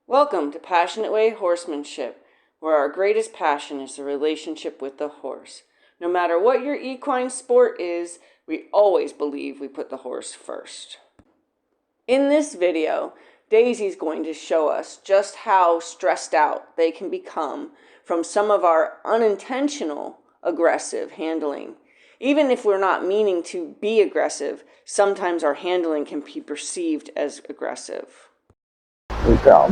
Welcome to Passionate Way Horsemanship, where our greatest passion is the relationship with the horse. No matter what your equine sport is, we always believe we put the horse first. In this video, Daisy's going to show us just how stressed out they can become from some of our unintentional aggressive handling. Even if we're not meaning to be aggressive, sometimes our handling can be perceived as aggressive. Good girl.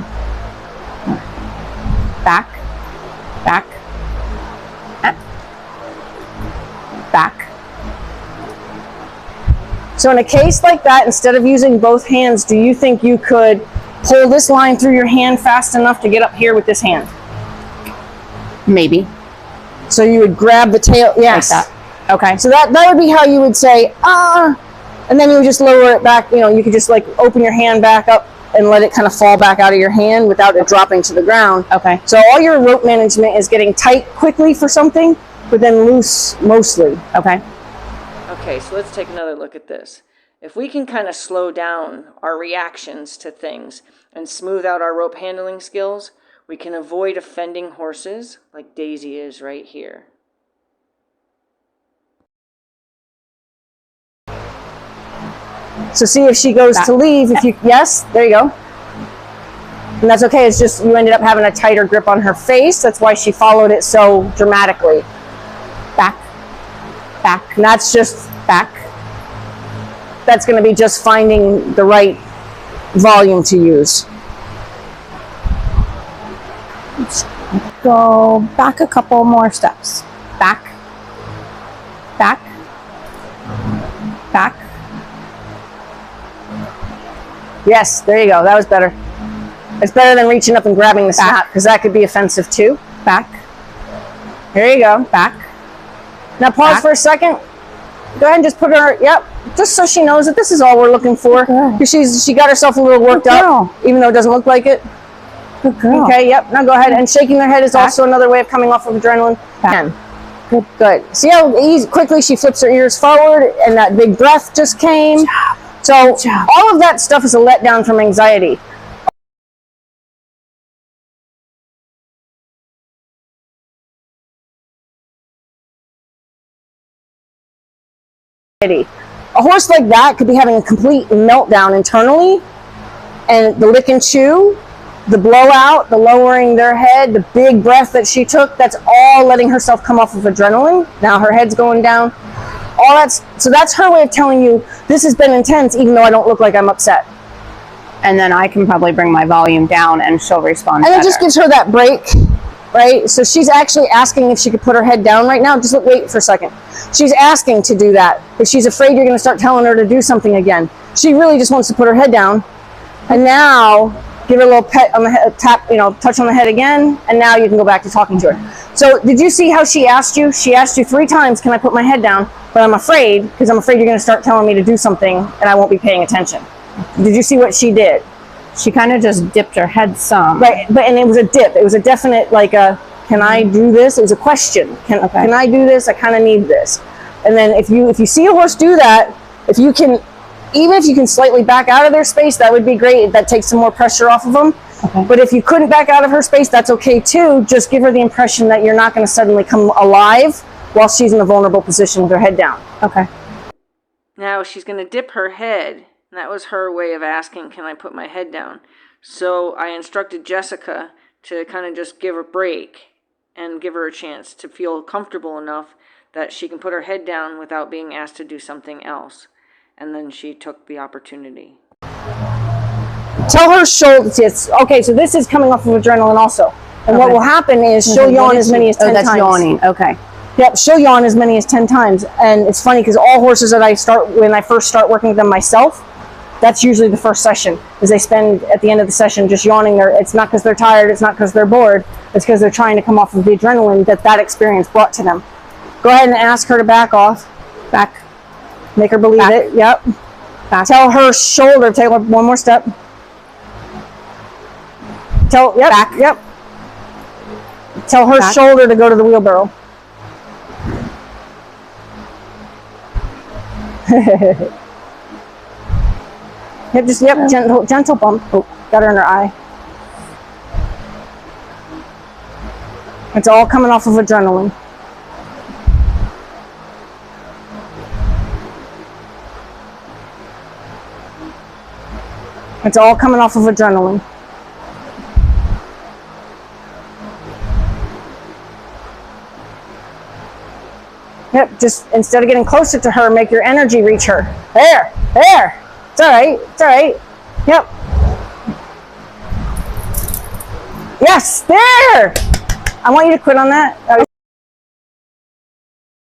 Back, back, back. So in a case like that, instead of using both hands, do you think you could pull this line through your hand fast enough to get up here with this hand? Maybe. So you would grab the tail, yes. Like that. Okay. So that would be how you would say, and then you would just lower it back. You know, you could just like open your hand back up and let it kind of fall back out of your hand without it dropping to the ground. Okay. So all your rope management is getting tight quickly for something, but then loose mostly. Okay. Okay, so let's take another look at this. If we can kind of slow down our reactions to things and smooth out our rope handling skills, we can avoid offending horses like Daisy is right here. So see if she goes to leave, if you, yes, there you go. And that's okay, it's just you ended up having a tighter grip on her face. That's why she followed it so dramatically. Back, back. And that's just back. That's going to be just finding the right volume to use. Let's go back a couple more steps. Back, back, back. Yes, there you go. That was better. It's better than reaching up and grabbing the snap, because that could be offensive too. Back. There you go. Back. Now pause Back. for a second. Go ahead and just put her, yep, just so she knows that this is all we're looking for. Because she got herself a little worked up, even though it doesn't look like it. Good girl. Okay, yep. Now go ahead. And shaking their head is also another way of coming off of adrenaline. Back. Good. Good. See how quickly she flips her ears forward and that big breath just came? So all of that stuff is a letdown from anxiety. A horse like that could be having a complete meltdown internally, and the lick and chew, the blowout, the lowering their head, the big breath that she took, that's all letting herself come off of adrenaline. Now her head's going down. So that's her way of telling you, this has been intense, even though I don't look like I'm upset. And then I can probably bring my volume down and she'll respond And better. it just gives her that break, right? So she's actually asking if she could put her head down right now. Just wait for a second. She's asking to do that, but she's afraid you're going to start telling her to do something again. She really just wants to put her head down. And now give her a little pet on the head, tap, touch on the head again, and now you can go back to talking to her. So did you see how she asked you? She asked you 3 times, can I put my head down? But I'm afraid, because I'm afraid you're going to start telling me to do something and I won't be paying attention. Did you see what she did? She kind of just dipped her head some. Right, and it was a dip. It was a definite, like a, can I do this? It was a question. Can I do this? I kind of need this. And then if you see a horse do that, even if you can slightly back out of their space, that would be great. That takes some more pressure off of them. Okay. But if you couldn't back out of her space, that's okay too. Just give her the impression that you're not going to suddenly come alive while she's in a vulnerable position with her head down. Okay. Now she's going to dip her head, and that was her way of asking, can I put my head down? So I instructed Jessica to kind of just give her a break and give her a chance to feel comfortable enough that she can put her head down without being asked to do something else. And then she took the opportunity. Tell her shoulders. Okay, so this is coming off of adrenaline also. And what will happen is she'll yawn as many as 10 times. That's yawning. Okay. Yep, she'll yawn as many as 10 times. And it's funny because all horses that when I first start working with them myself, that's usually the first session, is they spend at the end of the session just yawning. It's not because they're tired, it's not because they're bored, it's because they're trying to come off of the adrenaline that experience brought to them. Go ahead and ask her to back off. Back. Make her believe it. Yep. Back. Tell her shoulder, take one more step. Back. Yep. Tell her shoulder to go to the wheelbarrow. Gentle bump. Oh, got her in her eye. It's all coming off of adrenaline. It's all coming off of adrenaline. Yep, just instead of getting closer to her, make your energy reach her. There, there. It's all right, it's all right. Yep. Yes, there. I want you to quit on that.